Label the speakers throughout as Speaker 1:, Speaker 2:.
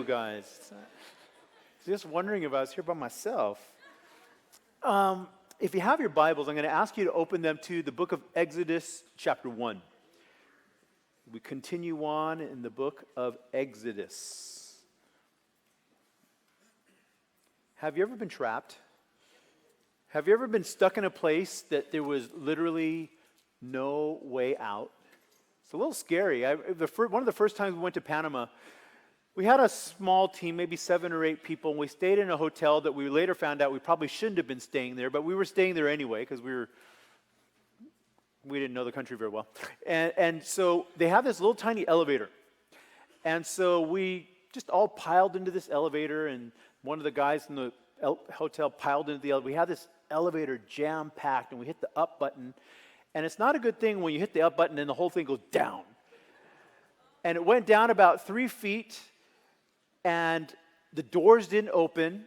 Speaker 1: you guys. Just wondering if I was here by myself. If you have your Bibles, I'm going to ask you to open them to the book of Exodus, chapter 1. We continue on in the book of Exodus. Have you ever been trapped? Have you ever been stuck in a place that there was literally no way out? It's a little scary. One of the first times we went to Panama, we had a small team, maybe 7 or 8 people, and we stayed in a hotel that we later found out we probably shouldn't have been staying there, but we were staying there anyway because we didn't know the country very well. And so they have this little tiny elevator. And so we just all piled into this elevator, and one of the guys in the hotel piled into the elevator. We had this elevator jam-packed, and we hit the up button. And it's not a good thing when you hit the up button and the whole thing goes down. And it went down about 3 feet, and the doors didn't open,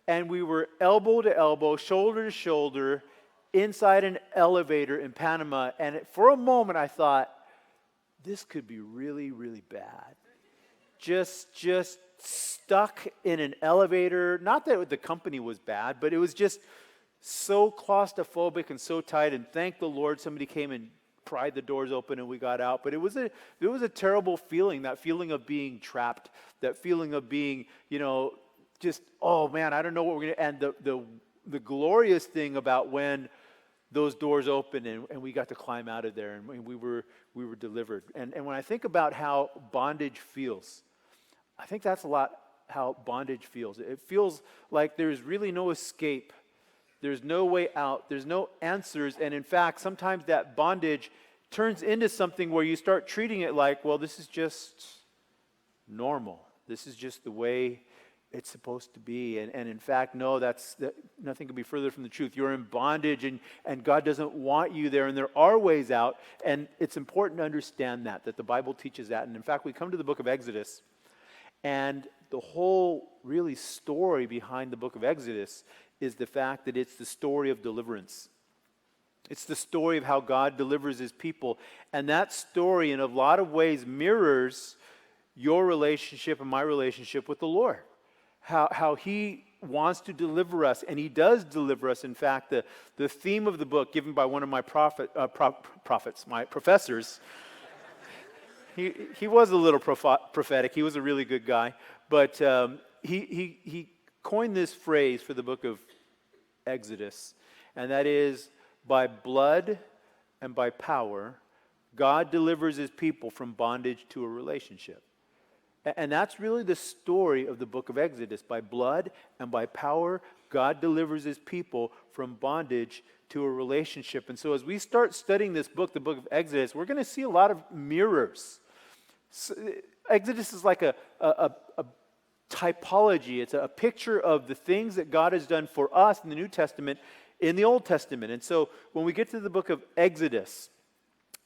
Speaker 1: and we were elbow to elbow, shoulder to shoulder, inside an elevator in Panama. And for a moment I thought, this could be really, really bad. Just stuck in an elevator. Not that the company was bad, but it was just so claustrophobic and so tight, and thank the Lord somebody came and pried the doors open and we got out. But it was a terrible feeling, that feeling of being trapped, that feeling of being, just, oh man, I don't know what we're going to, and the glorious thing about when those doors opened and we got to climb out of there and we were delivered. And when I think about how bondage feels, I think that's a lot how bondage feels. It feels like there's really no escape. There's no way out. There's no answers. And in fact, sometimes that bondage turns into something where you start treating it like, well, this is just normal. This is just the way it's supposed to be. And in fact, no, nothing could be further from the truth. You're in bondage, and God doesn't want you there. And there are ways out. And it's important to understand that the Bible teaches that. And in fact, we come to the book of Exodus, and the whole really story behind the book of Exodus is the fact that it's the story of deliverance. It's the story of how God delivers his people. And that story, in a lot of ways, mirrors your relationship and my relationship with the Lord. How he wants to deliver us, and he does deliver us. In fact, the theme of the book, given by one of my my professors, he was a little prophetic. He was a really good guy. But he coined this phrase for the book of Exodus, and that is, by blood and by power, God delivers his people from bondage to a relationship. And that's really the story of the book of Exodus. By blood and by power, God delivers his people from bondage to a relationship. And so as we start studying this book, the book of Exodus, we're going to see a lot of mirrors. So, Exodus is like a typology. It's a picture of the things that God has done for us in the New Testament, in the Old Testament. And so when we get to the book of Exodus,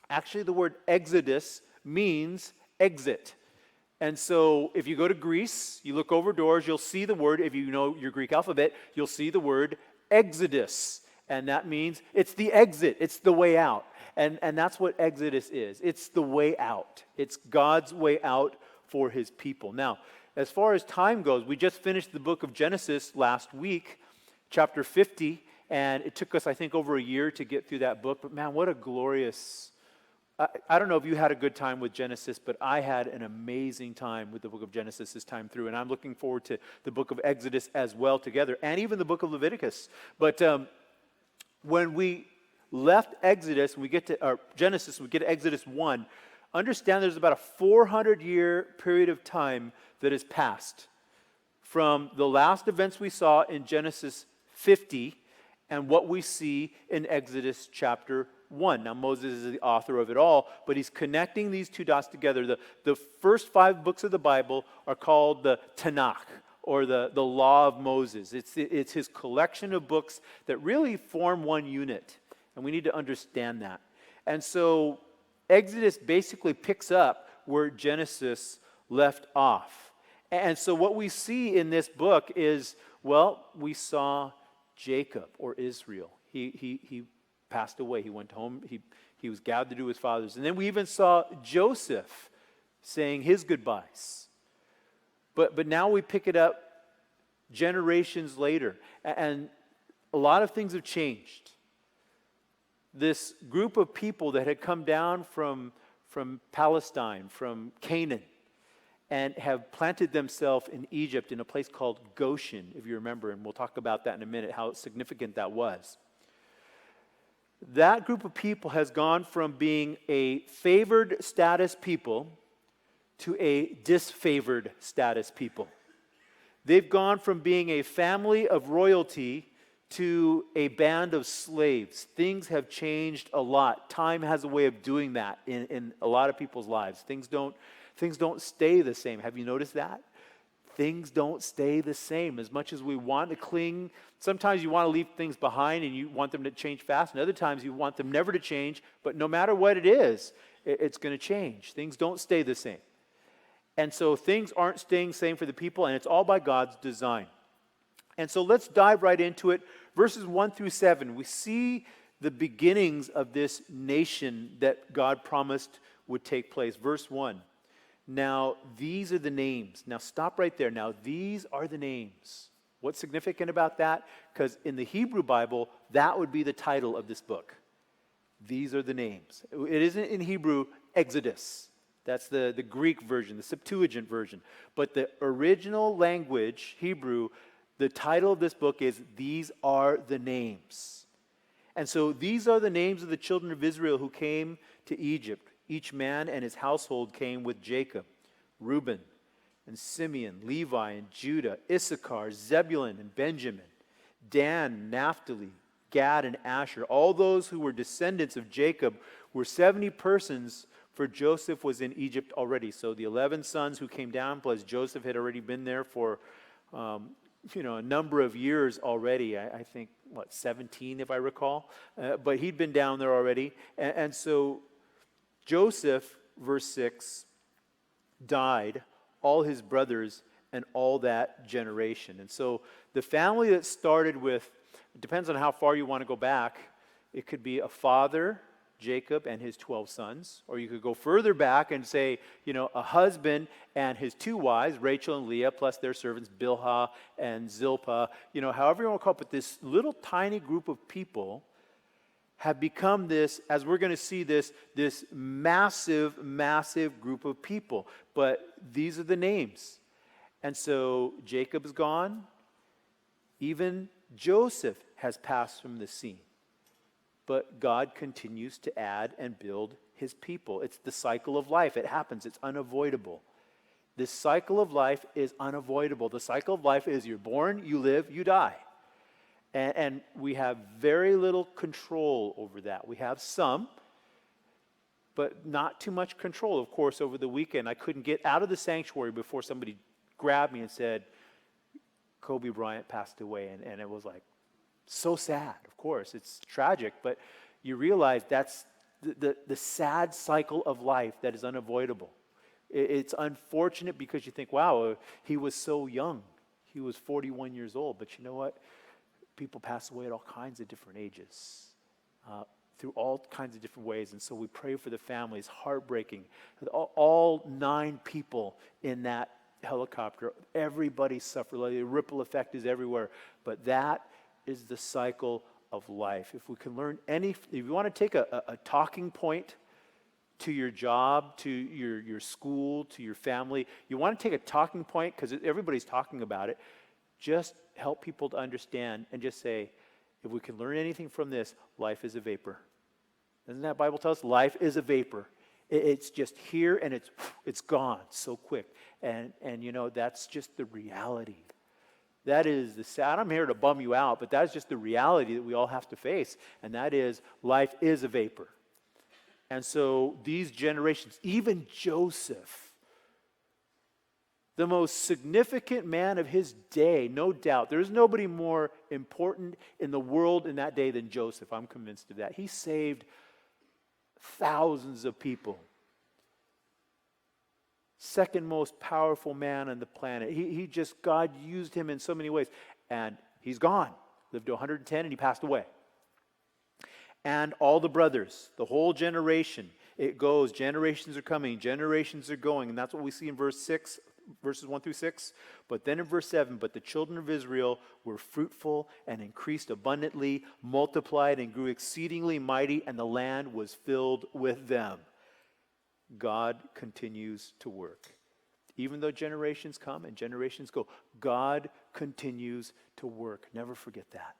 Speaker 1: actually the word Exodus means exit. And so if you go to Greece, you look over doors, you'll see the word, if you know your Greek alphabet, you'll see the word Exodus. And that means it's the exit, it's the way out. And that's what Exodus is. It's the way out. It's God's way out for his people. Now, as far as time goes, we just finished the book of Genesis last week, chapter 50, and it took us, I think, over a year to get through that book. But man, what a glorious... I don't know if you had a good time with Genesis, but I had an amazing time with the book of Genesis this time through, and I'm looking forward to the book of Exodus as well together, and even the book of Leviticus. But when we left Exodus, we get to Genesis, we get to Exodus 1, understand there's about a 400-year period of time that has passed from the last events we saw in Genesis 50 and what we see in Exodus chapter 1. Now, Moses is the author of it all, but he's connecting these two dots together. The first 5 books of the Bible are called the Tanakh, or the Law of Moses. It's his collection of books that really form one unit, and we need to understand that. And so Exodus basically picks up where Genesis left off. And so what we see in this book is, well, we saw Jacob, or Israel. He passed away. He went home. He was gathered to his fathers. And then we even saw Joseph saying his goodbyes. But now we pick it up generations later, and a lot of things have changed. This group of people that had come down from Palestine, from Canaan, and have planted themselves in Egypt in a place called Goshen, if you remember, and we'll talk about that in a minute, how significant that was. That group of people has gone from being a favored status people to a disfavored status people. They've gone from being a family of royalty to a band of slaves. Things have changed a lot. Time has a way of doing that in a lot of people's lives. Things don't stay the same. Have you noticed that? Things don't stay the same. As much as we want to cling, sometimes you want to leave things behind and you want them to change fast, and other times you want them never to change, but no matter what it is, it's going to change. Things don't stay the same. And so things aren't staying the same for the people, and it's all by God's design. And so let's dive right into it. Verses 1 through 7, we see the beginnings of this nation that God promised would take place. Verse 1, now these are the names. Now stop right there. Now these are the names. What's significant about that? Because in the Hebrew Bible, that would be the title of this book. These are the names. It isn't in Hebrew, Exodus. That's the Greek version, the Septuagint version. But the original language, Hebrew, the title of this book is These Are the Names. And so these are the names of the children of Israel who came to Egypt. Each man and his household came with Jacob, Reuben and Simeon, Levi and Judah, Issachar, Zebulun and Benjamin, Dan, Naphtali, Gad and Asher. All those who were descendants of Jacob were 70 persons, for Joseph was in Egypt already. So the 11 sons who came down, plus Joseph had already been there for a number of years already. I think, 17 if I recall. But he'd been down there already. And so Joseph, verse 6, died, all his brothers, and all that generation. And so the family that started with, it depends on how far you want to go back. It could be a father, Jacob, and his 12 sons. Or you could go further back and say, a husband and his 2 wives, Rachel and Leah, plus their servants, Bilhah and Zilpah. However you want to call it, but this little tiny group of people have become this, as we're going to see this massive, massive group of people. But these are the names. And so Jacob's gone. Even Joseph has passed from the scene. But God continues to add and build his people. It's the cycle of life. It happens. It's unavoidable. This cycle of life is unavoidable. The cycle of life is you're born, you live, you die. And we have very little control over that. We have some, but not too much control. Of course, over the weekend, I couldn't get out of the sanctuary before somebody grabbed me and said, Kobe Bryant passed away. And it was like, so sad, of course. It's tragic, but you realize that's the sad cycle of life that is unavoidable. It's unfortunate because you think, wow, he was so young. He was 41 years old. But you know what? People pass away at all kinds of different ages, through all kinds of different ways. And so we pray for the families. Heartbreaking. All 9 people in that helicopter, everybody suffered. The ripple effect is everywhere. But that is the cycle of life. If we can learn if you want to take a talking point to your job, to your school, to your family, you want to take a talking point because everybody's talking about it, just help people to understand and just say, if we can learn anything from this, life is a vapor. Doesn't that Bible tell us? Life is a vapor. It's just here and it's gone so quick. And that's just the reality. That is the sad. I'm here to bum you out, but that's just the reality that we all have to face. And that is, life is a vapor. And so these generations, even Joseph, the most significant man of his day, no doubt. There's nobody more important in the world in that day than Joseph. I'm convinced of that. He saved thousands of people. Second most powerful man on the planet. God used him in so many ways. And he's gone. Lived to 110 and he passed away. And all the brothers, the whole generation, it goes. Generations are coming, generations are going. And that's what we see in verse 6 verses 1 through 6. But then in verse 7, but the children of Israel were fruitful and increased abundantly, multiplied and grew exceedingly mighty, and the land was filled with them. God continues to work. Even though generations come and generations go, God continues to work. Never forget that.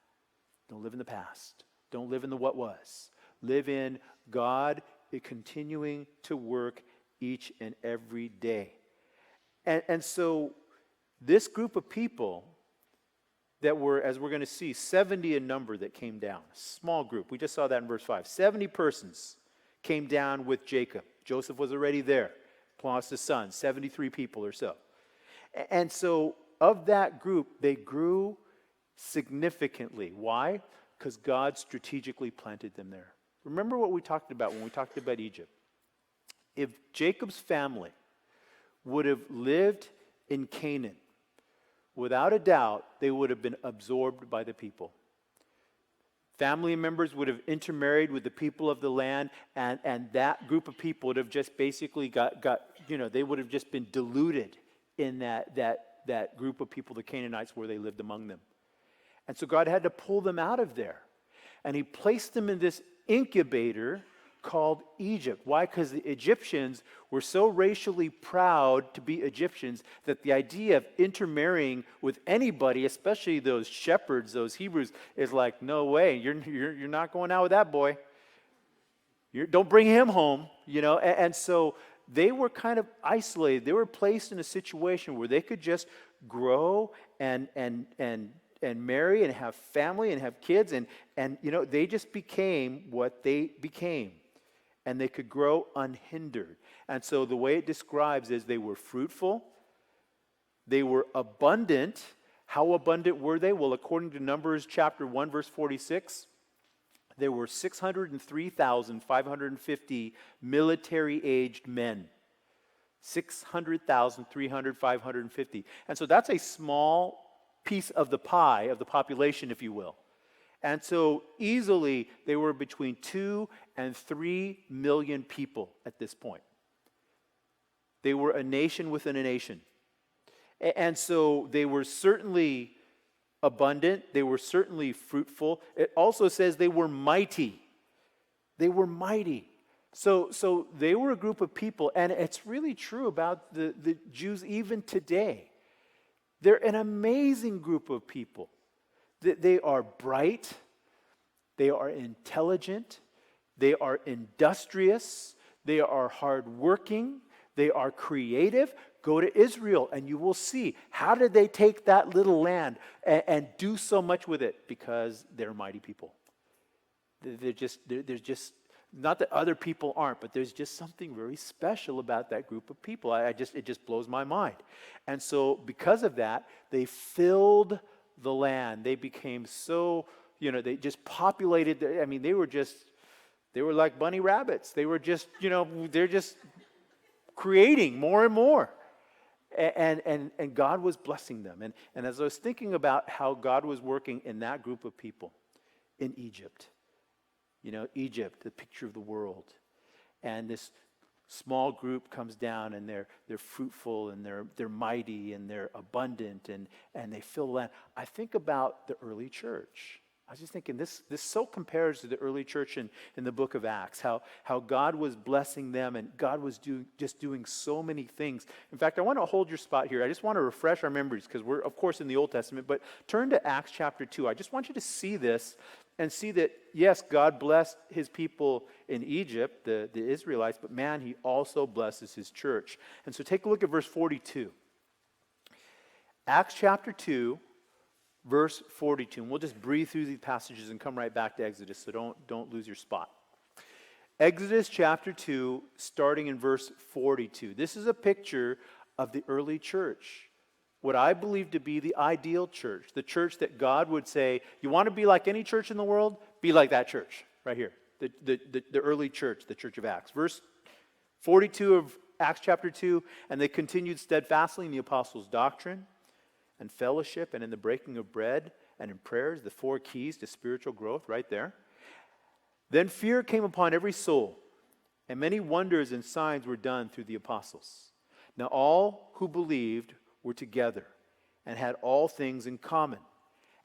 Speaker 1: Don't live in the past. Don't live in the what was. Live in God continuing to work each and every day. And so this group of people that were, as we're going to see, 70 in number that came down, a small group. We just saw that in verse 5. 70 persons came down with Jacob. Joseph was already there, plus his son, 73 people or so. And so of that group, they grew significantly. Why? Because God strategically planted them there. Remember what we talked about when we talked about Egypt. If Jacob's family would have lived in Canaan, without a doubt, they would have been absorbed by the people. Family members would have intermarried with the people of the land, and that group of people would have just basically they would have just been diluted in that group of people, the Canaanites, where they lived among them. And so God had to pull them out of there. And he placed them in this incubator called Egypt. Why? Because the Egyptians were so racially proud to be Egyptians that the idea of intermarrying with anybody, especially those shepherds, those Hebrews, is like, no way, you're not going out with that boy. Don't bring him home, And so they were kind of isolated. They were placed in a situation where they could just grow and marry and have family and have kids, and they just became what they became. And they could grow unhindered. And so the way it describes is they were fruitful, they were abundant. How abundant were they? Well, according to Numbers chapter 1, verse 46, there were 603,550 military-aged men. 550. And so that's a small piece of the pie of the population, if you will. And so easily they were between 2 and 3 million people at this point. They were a nation within a nation. And so they were certainly abundant. They were certainly fruitful. It also says they were mighty. They were mighty. So they were a group of people, and it's really true about the Jews even today. They're an amazing group of people. They are bright, they are intelligent, they are industrious, they are hardworking, they are creative. Go to Israel and you will see, how did they take that little land and do so much with it? Because they're mighty people. There's just, not that other people aren't, but there's just something very special about that group of people. It just blows my mind. And so because of that, they filled the land. They became so, they just populated. They were like bunny rabbits. They were just, they're just creating more and more. And God was blessing them. And as I was thinking about how God was working in that group of people in Egypt, Egypt, the picture of the world, and this small group comes down and they're fruitful and they're mighty and they're abundant and they fill the land. I think about the early church. I was just thinking this so compares to the early church in the book of Acts, how God was blessing them and God was doing so many things. In fact, I want to hold your spot here. I just want to refresh our memories because we're, of course, in the Old Testament, but turn to Acts chapter 2. I just want you to see this and see that, yes, God blessed his people in Egypt, the Israelites, but man, he also blesses his church. And so take a look at verse 42. Acts chapter 2, verse 42. And we'll just breathe through these passages and come right back to Exodus, so don't lose your spot. Exodus chapter 2, starting in verse 42. This is a picture of the early church. What I believe to be the ideal church, the church that God would say, you want to be like any church in the world? Be like that church right here, the early church, the church of Acts. Verse 42 of Acts chapter 2, and they continued steadfastly in the apostles' doctrine and fellowship and in the breaking of bread and in prayers, the 4 keys to spiritual growth right there. Then fear came upon every soul, and many wonders and signs were done through the apostles. Now all who believed were together and had all things in common,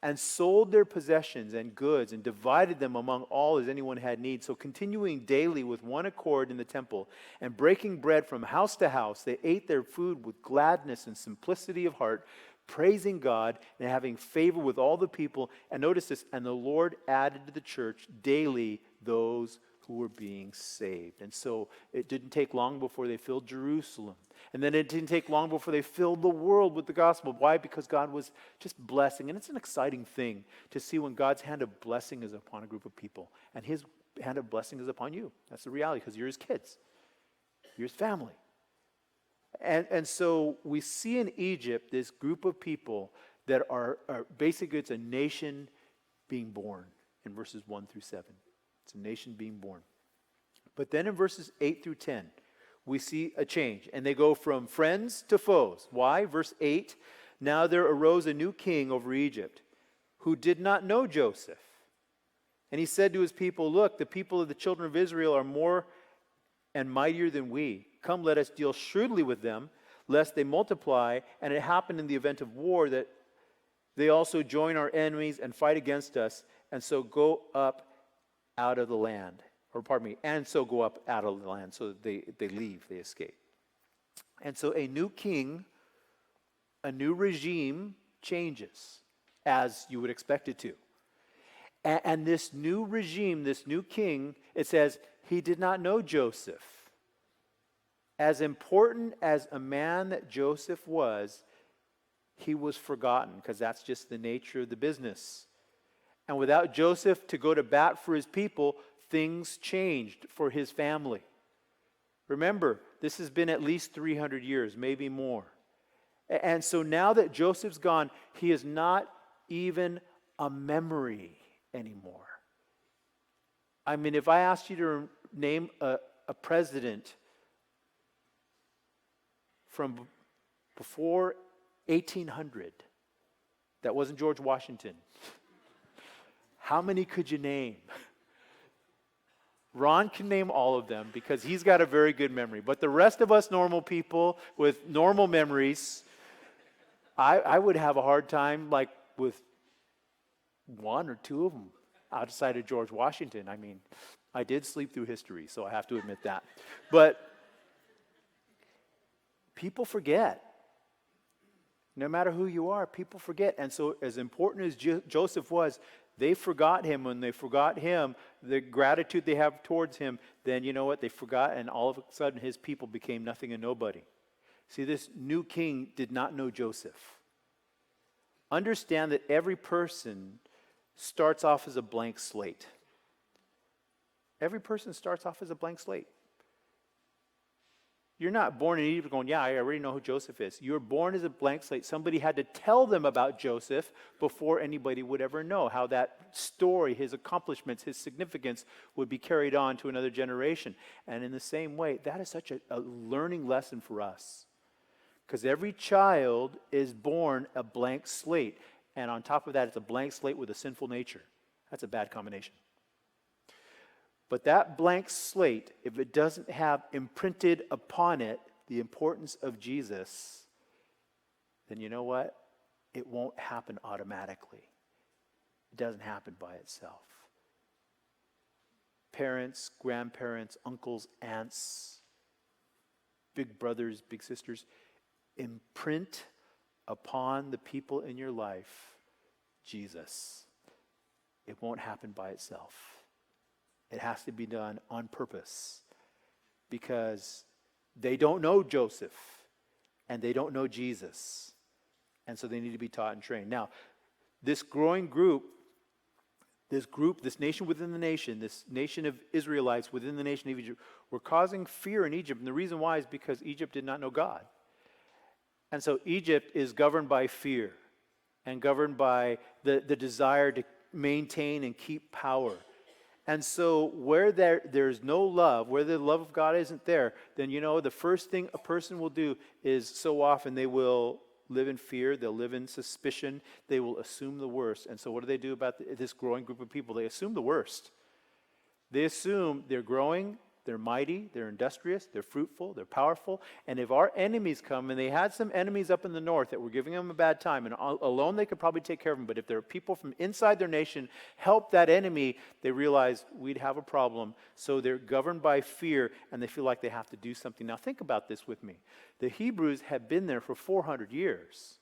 Speaker 1: and sold their possessions and goods and divided them among all as anyone had need. So continuing daily with one accord in the temple and breaking bread from house to house, they ate their food with gladness and simplicity of heart, praising God and having favor with all the people. And notice this, and the Lord added to the church daily those who were being saved. And so it didn't take long before they filled Jerusalem. And then it didn't take long before they filled the world with the gospel. Why? Because God was just blessing. And it's an exciting thing to see when God's hand of blessing is upon a group of people. And his hand of blessing is upon you. That's the reality, because you're his kids. You're his family. And so we see in Egypt this group of people that are basically, it's a nation being born in verses 1 through 7. It's a nation being born. But then in verses 8 through 10, we see a change. And they go from friends to foes. Why? Verse 8, now there arose a new king over Egypt who did not know Joseph. And he said to his people, look, the people of the children of Israel are more and mightier than we. Come, let us deal shrewdly with them, lest they multiply. And it happened in the event of war that they also join our enemies and fight against us, and so go up out of the land. And so go up out of the land. So they leave, they escape. And so a new king, a new regime changes, as you would expect it to. And this new regime, this new king, it says, he did not know Joseph. As important as a man that Joseph was, he was forgotten, because that's just the nature of the business. And without Joseph to go to bat for his people, things changed for his family. Remember, this has been at least 300 years, maybe more. And so now that Joseph's gone, he is not even a memory anymore. I mean, if I asked you to name a president from before 1800 that wasn't George Washington, how many could you name? Ron can name all of them because he's got a very good memory. But the rest of us normal people with normal memories, I would have a hard time like with one or two of them outside of George Washington. I mean, I did sleep through history, so I have to admit that. But people forget. No matter who you are, people forget. And so as important as Joseph was, they forgot him. When they forgot him, the gratitude they have towards him, then you know what? They forgot, and all of a sudden his people became nothing and nobody. See, this new king did not know Joseph. Understand that every person starts off as a blank slate. Every person starts off as a blank slate. You're not born in Egypt going, yeah, I already know who Joseph is. You're born as a blank slate. Somebody had to tell them about Joseph before anybody would ever know how that story, his accomplishments, his significance would be carried on to another generation. And in the same way, that is such a learning lesson for us. Because every child is born a blank slate. And on top of that, it's a blank slate with a sinful nature. That's a bad combination. But that blank slate, if it doesn't have imprinted upon it the importance of Jesus, then you know what? It won't happen automatically. It doesn't happen by itself. Parents, grandparents, uncles, aunts, big brothers, big sisters, imprint upon the people in your life Jesus. It won't happen by itself. It has to be done on purpose because they don't know Joseph and they don't know Jesus. And so they need to be taught and trained. Now, this growing group, this nation within the nation, this nation of Israelites within the nation of Egypt, were causing fear in Egypt. And the reason why is because Egypt did not know God. And so Egypt is governed by fear and governed by the desire to maintain and keep power. And so where there's no love, where the love of God isn't there, then you know the first thing a person will do is so often they will live in fear, they'll live in suspicion, they will assume the worst. And so what do they do about this growing group of people? They assume the worst. They assume they're growing they're mighty, they're industrious, they're fruitful, they're powerful. And if our enemies come, and they had some enemies up in the north that were giving them a bad time, and alone they could probably take care of them, but if there are people from inside their nation help that enemy, they realize we'd have a problem. So they're governed by fear, and they feel like they have to do something. Now think about this with me. The Hebrews had been there for 400 years.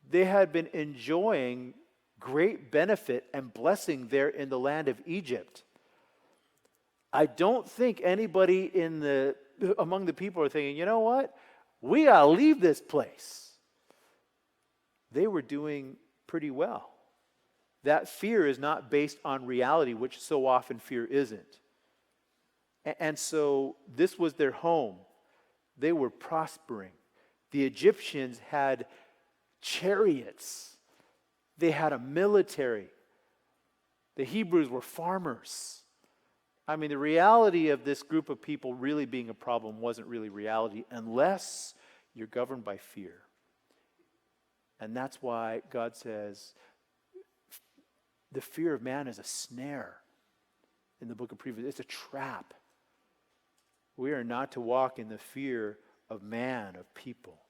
Speaker 1: They had been enjoying great benefit and blessing there in the land of Egypt. I don't think anybody among the people are thinking, you know what? We got to leave this place. They were doing pretty well. That fear is not based on reality, which so often fear isn't. And so this was their home. They were prospering. The Egyptians had chariots. They had a military. The Hebrews were farmers. I mean, the reality of this group of people really being a problem wasn't really reality unless you're governed by fear. And that's why God says the fear of man is a snare in the book of Proverbs. It's a trap. We are not to walk in the fear of man, of people.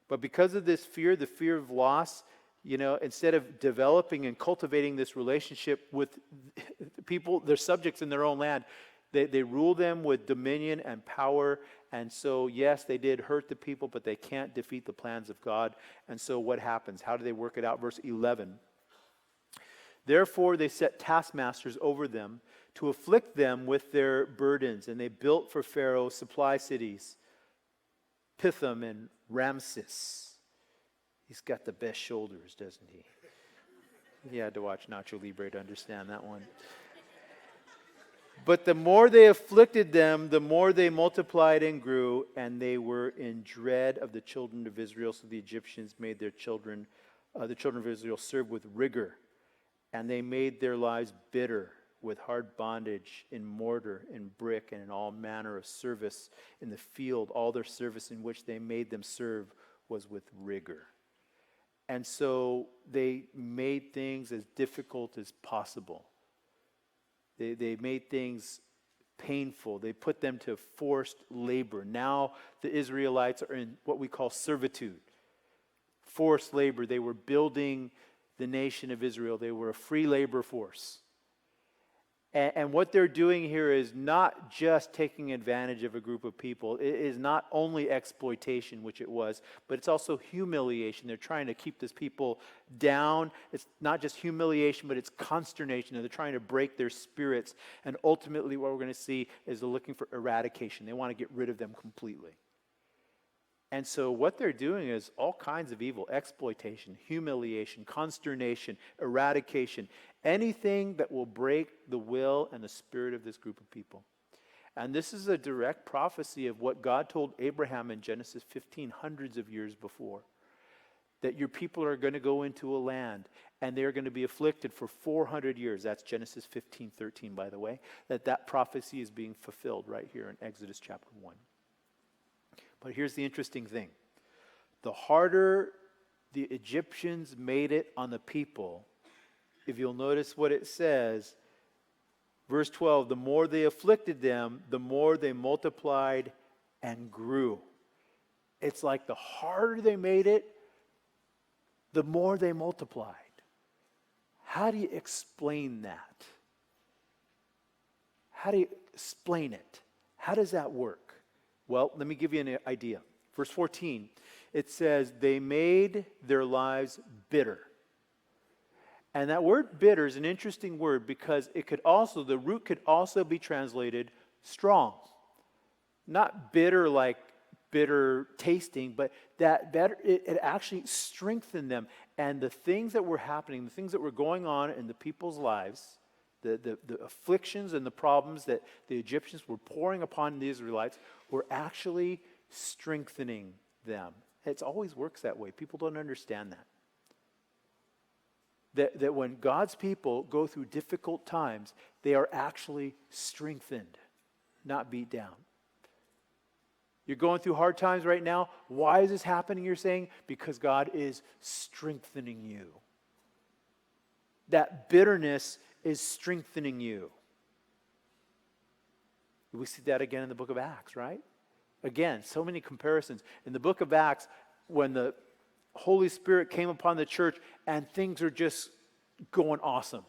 Speaker 1: But because of this fear, the fear of loss, instead of developing and cultivating this relationship with people, their subjects in their own land, they rule them with dominion and power. And so, yes, they did hurt the people, but they can't defeat the plans of God. And so what happens? How do they work it out? Verse 11. Therefore, they set taskmasters over them to afflict them with their burdens. And they built for Pharaoh supply cities, Pithom and Ramses. He's got the best shoulders, doesn't he? He had to watch Nacho Libre to understand that one. But the more they afflicted them, the more they multiplied and grew, and they were in dread of the children of Israel. So the Egyptians made the children of Israel serve with rigor, and they made their lives bitter with hard bondage in mortar, in brick, and in all manner of service in the field. All their service in which they made them serve was with rigor. And so they made things as difficult as possible. They made things painful. They put them to forced labor. Now the Israelites are in what we call servitude. Forced labor. They were building the nation of Israel. They were a free labor force. And what they're doing here is not just taking advantage of a group of people. It is not only exploitation, which it was, but it's also humiliation. They're trying to keep this people down. It's not just humiliation, but it's consternation. And they're trying to break their spirits. And ultimately what we're going to see is they're looking for eradication. They want to get rid of them completely. And so what they're doing is all kinds of evil: exploitation, humiliation, consternation, eradication, anything that will break the will and the spirit of this group of people. And this is a direct prophecy of what God told Abraham in Genesis 15, hundreds of years before. That your people are going to go into a land and they're going to be afflicted for 400 years. That's Genesis 15:13, by the way. That prophecy is being fulfilled right here in Exodus chapter 1. But here's the interesting thing. The harder the Egyptians made it on the people, if you'll notice what it says, verse 12, the more they afflicted them, the more they multiplied and grew. It's like the harder they made it, the more they multiplied. How do you explain that? How do you explain it? How does that work? Well, let me give you an idea. Verse 14, it says, they made their lives bitter. And that word bitter is an interesting word because the root could also be translated strong. Not bitter like bitter tasting, but it actually strengthened them. And the things that were happening, the things that were going on in the people's lives, the afflictions and the problems that the Egyptians were pouring upon the Israelites were actually strengthening them. It always works that way. People don't understand that. That when God's people go through difficult times, they are actually strengthened, not beat down. You're going through hard times right now. Why is this happening, you're saying? Because God is strengthening you. That bitterness is strengthening you. We see that again in the book of Acts, right? Again, so many comparisons. In the book of Acts, when the Holy Spirit came upon the church and things are just going awesome.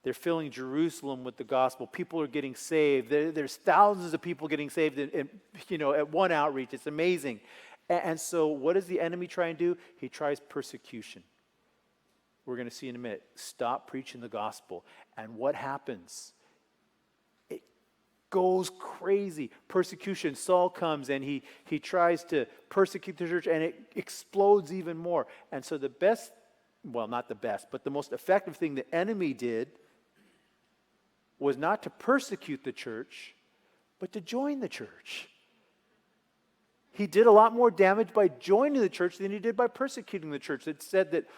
Speaker 1: They're filling Jerusalem with the gospel. People are getting saved. There's thousands of people getting saved at one outreach. It's amazing. And so what does the enemy try and do? He tries persecution. We're going to see in a minute. Stop preaching the gospel. And what happens? It goes crazy. Persecution. Saul comes and he tries to persecute the church, and it explodes even more. And so not the best, but the most effective thing the enemy did was not to persecute the church, but to join the church. He did a lot more damage by joining the church than he did by persecuting the church. It said that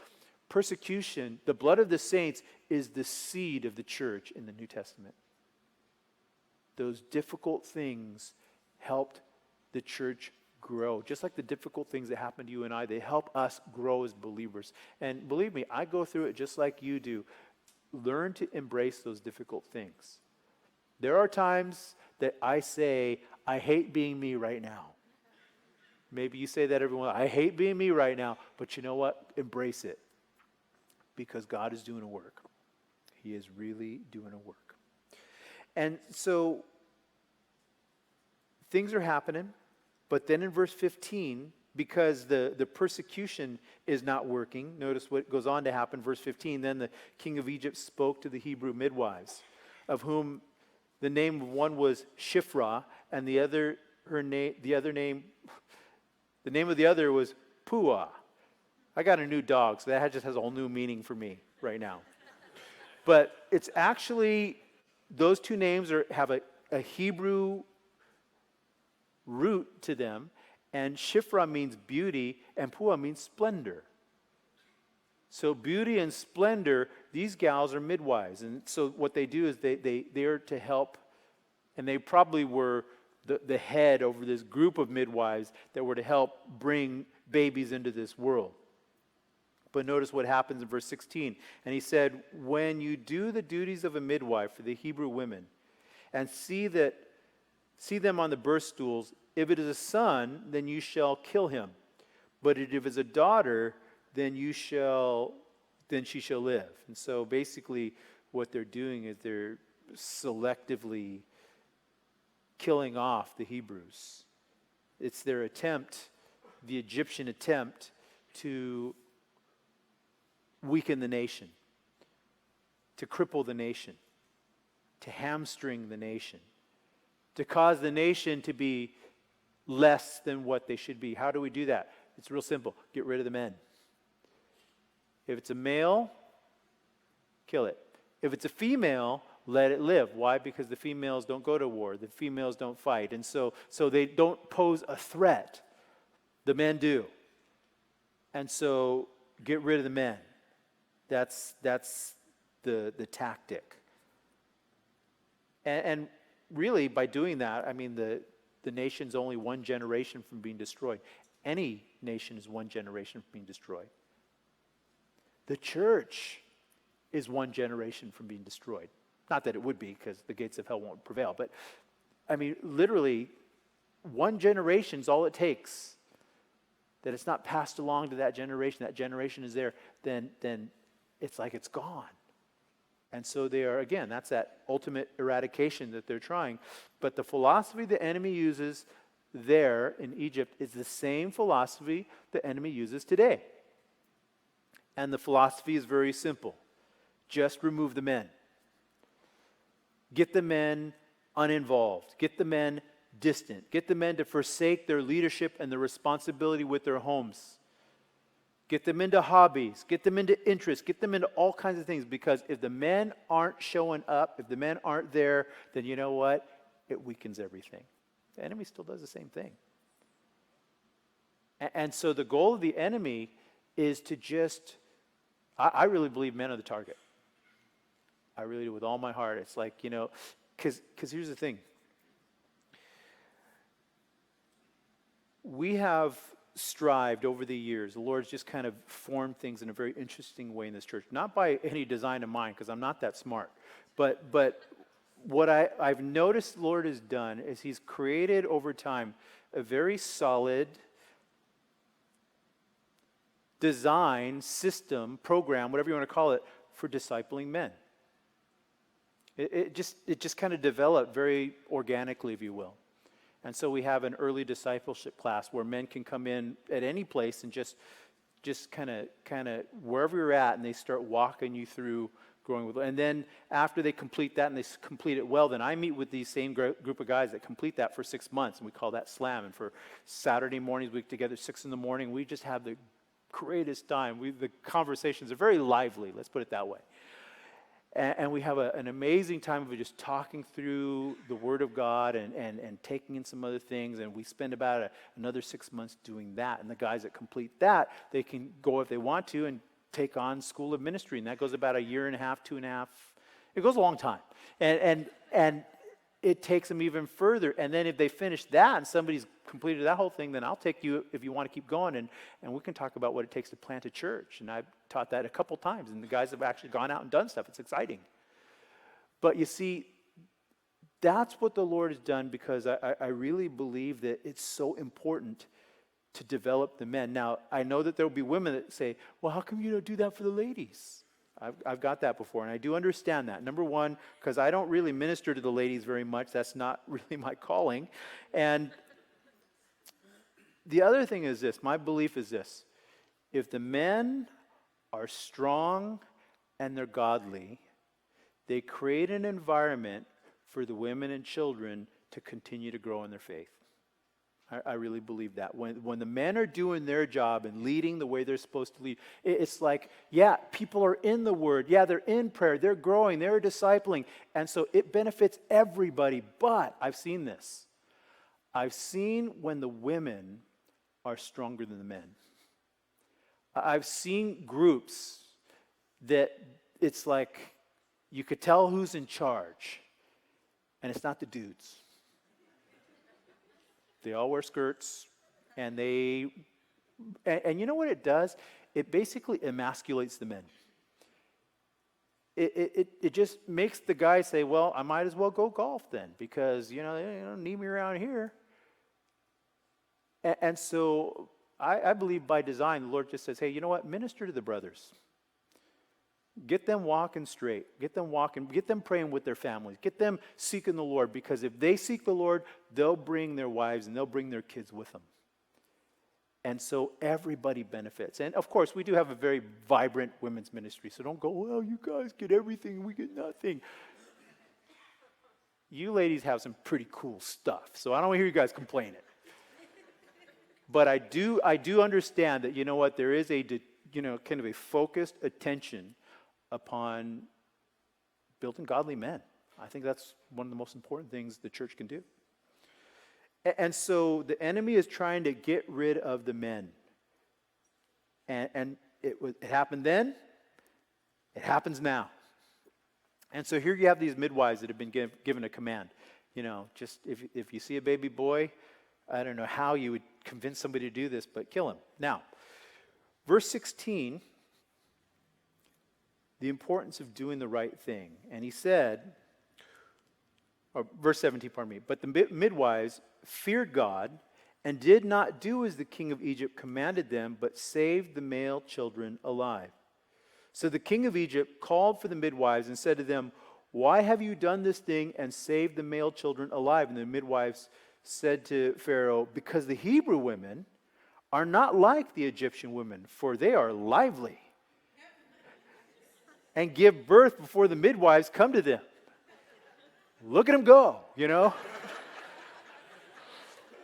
Speaker 1: persecution, the blood of the saints, is the seed of the church in the New Testament. Those difficult things helped the church grow. Just like the difficult things that happen to you and I, they help us grow as believers. And believe me, I go through it just like you do. Learn to embrace those difficult things. There are times that I say, I hate being me right now. Maybe you say that everyone, I hate being me right now, but you know what? Embrace it. Because God is doing a work. He is really doing a work. And so, things are happening, but then in verse 15, because the persecution is not working, notice what goes on to happen. Verse 15, then the king of Egypt spoke to the Hebrew midwives, of whom the name of one was Chiffre, and the name of the other was Puah. I got a new dog, so that just has a whole new meaning for me right now. But it's actually, those two names have a Hebrew root to them. And Chiffre means beauty, and Puah means splendor. So beauty and splendor, these gals are midwives. And so what they do is they are to help, and they probably were the head over this group of midwives that were to help bring babies into this world. But notice what happens in verse 16. And he said, when you do the duties of a midwife for the Hebrew women, and see them on the birth stools, if it is a son, then you shall kill him. But if it is a daughter, then she shall live. And so basically what they're doing is they're selectively killing off the Hebrews. It's their attempt, the Egyptian attempt, to weaken the nation, to cripple the nation, to hamstring the nation, to cause the nation to be less than what they should be. How do we do that? It's real simple. Get rid of the men. If it's a male, kill it. If it's a female, let it live. Why? Because the females don't go to war. The females don't fight. And so they don't pose a threat. The men do. And so get rid of the men. That's the tactic. And really, by doing that, I mean, the nation's only one generation from being destroyed. Any nation is one generation from being destroyed. The church is one generation from being destroyed. Not that it would be, because the gates of hell won't prevail. But, I mean, literally, one generation's all it takes. That it's not passed along to that generation is there, then it's like it's gone. And so they are, again, that's that ultimate eradication that they're trying. But the philosophy the enemy uses there in Egypt is the same philosophy the enemy uses today. And the philosophy is very simple. Just remove the men. Get the men uninvolved. Get the men distant. Get the men to forsake their leadership and their responsibility with their homes. Get them into hobbies. Get them into interests. Get them into all kinds of things. Because if the men aren't showing up, if the men aren't there, then you know what? It weakens everything. The enemy still does the same thing. And so the goal of the enemy is to just, I really believe men are the target. I really do with all my heart. It's like, because here's the thing. We have strived over the years. The Lord's just kind of formed things in a very interesting way in this church. Not by any design of mine, because I'm not that smart. But what I've noticed the Lord has done is he's created over time a very solid design, system, program, whatever you want to call it, for discipling men. It just kind of developed very organically, if you will. And so we have an early discipleship class where men can come in at any place and just kind of wherever you're at, and they start walking you through growing with. And then after they complete that and they complete it well, then I meet with these same group of guys that complete that for 6 months, and we call that SLAM. And for Saturday mornings, we get together 6 a.m. We just have the greatest time. The conversations are very lively, let's put it that way. And we have an amazing time of just talking through the Word of God and taking in some other things. And we spend about another 6 months doing that. And the guys that complete that, they can go if they want to and take on School of Ministry. And that goes about 1.5 years, 2.5. It goes a long time. And it takes them even further. And then if they finish that and somebody's completed that whole thing, then I'll take you if you want to keep going, and we can talk about what it takes to plant a church. And I've taught that a couple times, and the guys have actually gone out and done stuff. It's exciting. But you see, that's what the Lord has done, because I really believe that it's so important to develop the men. Now, I know that there will be women that say, well, how come you don't do that for the ladies? I've got that before, and I do understand that. Number one, because I don't really minister to the ladies very much. That's not really my calling. And the other thing is this, my belief is this: if the men are strong and they're godly, they create an environment for the women and children to continue to grow in their faith. I really believe that. When the men are doing their job and leading the way they're supposed to lead, it's like, yeah, people are in the Word. Yeah, they're in prayer. They're growing. They're discipling. And so it benefits everybody. But I've seen this. I've seen when the women are stronger than the men. I've seen groups that it's like you could tell who's in charge, and it's not the dudes. They all wear skirts, and you know what it does? It basically emasculates the men. It just makes the guy say, well, I might as well go golf then, because, they don't need me around here. And so I believe by design, the Lord just says, hey, you know what? Minister to the brothers. Get them walking straight. Get them walking. Get them praying with their families. Get them seeking the Lord, because if they seek the Lord, they'll bring their wives and they'll bring their kids with them. And so everybody benefits. And of course, we do have a very vibrant women's ministry. So don't go, well, you guys get everything and we get nothing. You ladies have some pretty cool stuff. So I don't want to hear you guys complaining. But I do understand that, you know what, there is a kind of a focused attention upon building godly men. I think that's one of the most important things the church can do. And so the enemy is trying to get rid of the men. And it happened then. It happens now. And so here you have these midwives that have been given a command. Just if you see a baby boy, I don't know how you would convince somebody to do this, but kill him. Now, verse 16, the importance of doing the right thing. And he said, or verse 17, pardon me, but the midwives feared God and did not do as the king of Egypt commanded them, but saved the male children alive. So the king of Egypt called for the midwives and said to them, why have you done this thing and saved the male children alive? And the midwives said to Pharaoh, because the Hebrew women are not like the Egyptian women, for they are lively and give birth before the midwives come to them. Look at them go,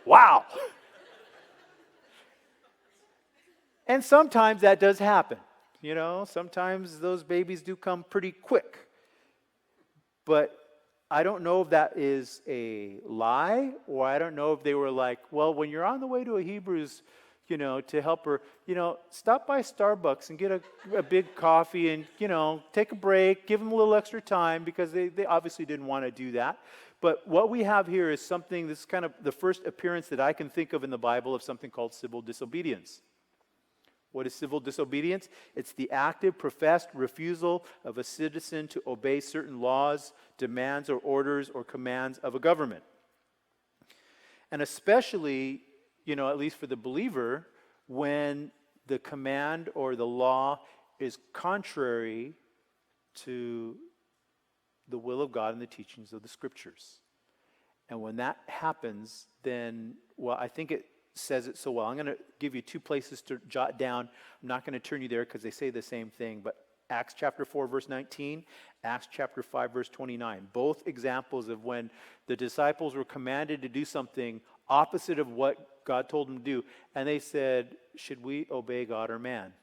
Speaker 1: Wow. And sometimes that does happen. Sometimes those babies do come pretty quick. But I don't know if that is a lie, or I don't know if they were like, well, when you're on the way to a Hebrews, to help her, stop by Starbucks and get a big coffee and, take a break, give them a little extra time, because they obviously didn't want to do that. But what we have here is something, this is kind of the first appearance that I can think of in the Bible of something called civil disobedience. What is civil disobedience? It's the active, professed refusal of a citizen to obey certain laws, demands, or orders or commands of a government. And especially, at least for the believer, when the command or the law is contrary to the will of God and the teachings of the Scriptures. And when that happens, then, I think it says it so well. I'm going to give you two places to jot down. I'm not going to turn you there because they say the same thing, but Acts chapter 4, verse 19, Acts chapter 5, verse 29. Both examples of when the disciples were commanded to do something opposite of what God told them to do. And they said, should we obey God or man?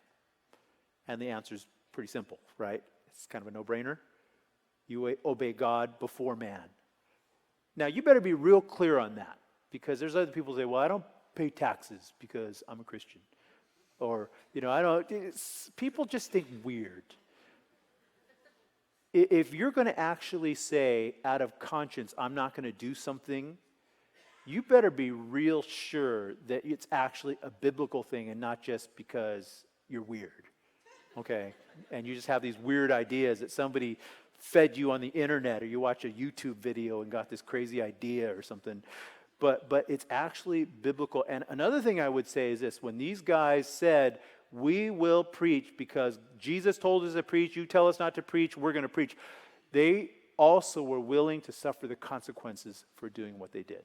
Speaker 1: And the answer is pretty simple, right? It's kind of a no-brainer. You obey God before man. Now, you better be real clear on that, because there's other people who say, well, I don't pay taxes because I'm a Christian. Or, people just think weird. If you're going to actually say, out of conscience, I'm not going to do something, you better be real sure that it's actually a biblical thing and not just because you're weird. Okay? And you just have these weird ideas that somebody fed you on the internet, or you watch a YouTube video and got this crazy idea or something. But it's actually biblical. And another thing I would say is this: when these guys said, we will preach because Jesus told us to preach, you tell us not to preach, we're going to preach, they also were willing to suffer the consequences for doing what they did.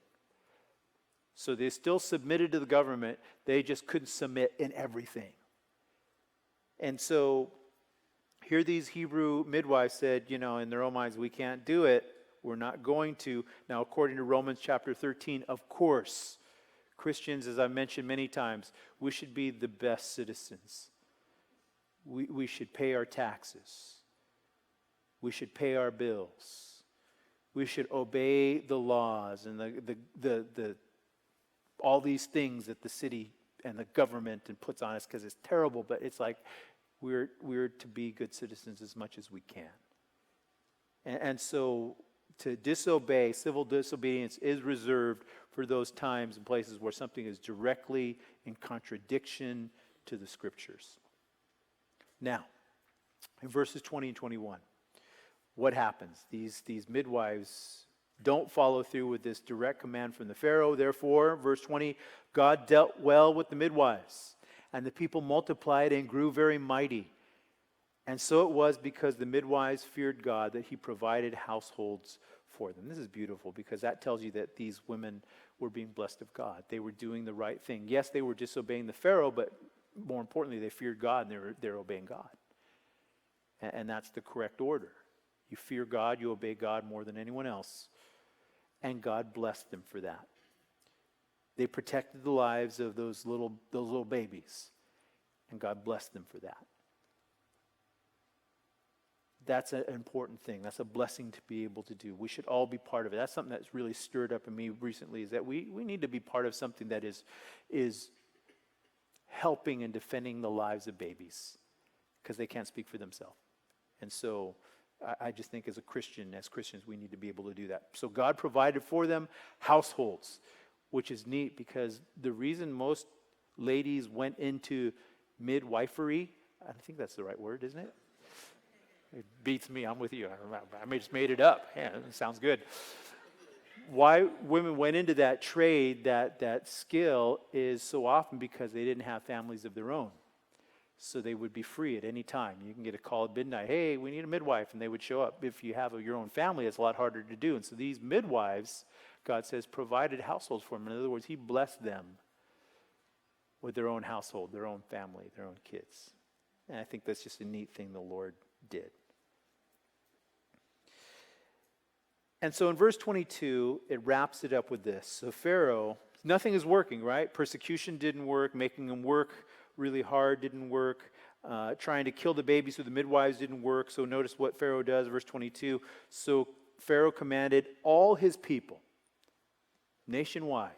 Speaker 1: So they still submitted to the government, they just couldn't submit in everything. And so here these Hebrew midwives said, in their own minds, we can't do it. We're not going to. Now, according to Romans chapter 13, of course, Christians, as I've mentioned many times, we should be the best citizens. We should pay our taxes. We should pay our bills. We should obey the laws and the all these things that the city and the government and puts on us, because it's terrible, but it's like we're to be good citizens as much as we can. And so to disobey, civil disobedience, is reserved for those times and places where something is directly in contradiction to the Scriptures. Now, in verses 20 and 21, what happens? These midwives don't follow through with this direct command from the Pharaoh. Therefore, verse 20, God dealt well with the midwives, and the people multiplied and grew very mighty. And so it was because the midwives feared God that he provided households for them. This is beautiful, because that tells you that these women were being blessed of God. They were doing the right thing. Yes, they were disobeying the Pharaoh, but more importantly, they feared God, and they're obeying God. And that's the correct order. You fear God, you obey God more than anyone else. And God blessed them for that. They protected the lives of those little babies, and God blessed them for that. That's an important thing. That's a blessing to be able to do. We should all be part of it. That's something that's really stirred up in me recently, is that we need to be part of something that is helping and defending the lives of babies, because they can't speak for themselves. And so I just think as Christians, we need to be able to do that. So God provided for them households, which is neat, because the reason most ladies went into midwifery, I think that's the right word, isn't it? It beats me. I'm with you. I just made it up. Yeah, it sounds good. Why women went into that trade, that skill, is so often because they didn't have families of their own. So they would be free at any time. You can get a call at midnight, hey, we need a midwife, and they would show up. If you have your own family, it's a lot harder to do. And so these midwives, God says, provided households for them. In other words, he blessed them with their own household, their own family, their own kids. And I think that's just a neat thing the Lord did. And so in verse 22, it wraps it up with this. So Pharaoh, nothing is working, right? Persecution didn't work. Making him work really hard didn't work. Trying to kill the babies with the midwives didn't work. So notice what Pharaoh does, verse 22. So Pharaoh commanded all his people, nationwide,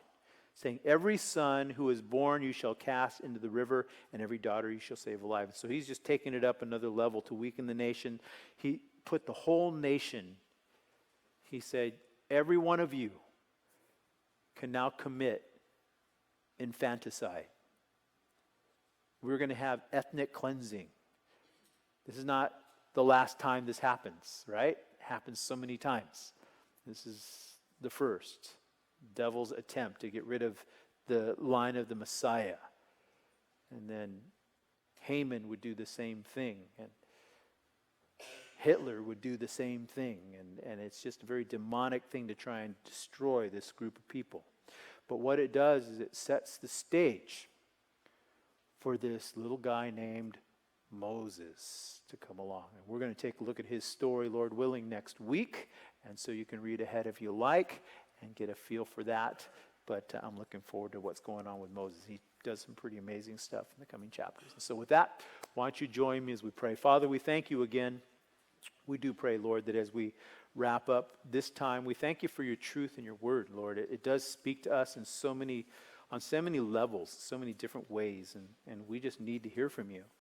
Speaker 1: saying, every son who is born you shall cast into the river, and every daughter you shall save alive. So he's just taking it up another level to weaken the nation. He put the whole nation, he said, every one of you can now commit infanticide. We're going to have ethnic cleansing. This is not the last time this happens, right? It happens so many times. This is the first. Devil's attempt to get rid of the line of the Messiah. And then Haman would do the same thing. And Hitler would do the same thing. And it's just a very demonic thing to try and destroy this group of people. But what it does is it sets the stage for this little guy named Moses to come along. And we're going to take a look at his story, Lord willing, next week. And so you can read ahead if you like and get a feel for that. But I'm looking forward to what's going on with Moses. He does some pretty amazing stuff in the coming chapters. And so with that, why don't you join me as we pray. Father, we thank you again. We do pray, Lord, that as we wrap up this time, we thank you for your truth and your word, Lord. It does speak to us on so many levels, so many different ways, and we just need to hear from you.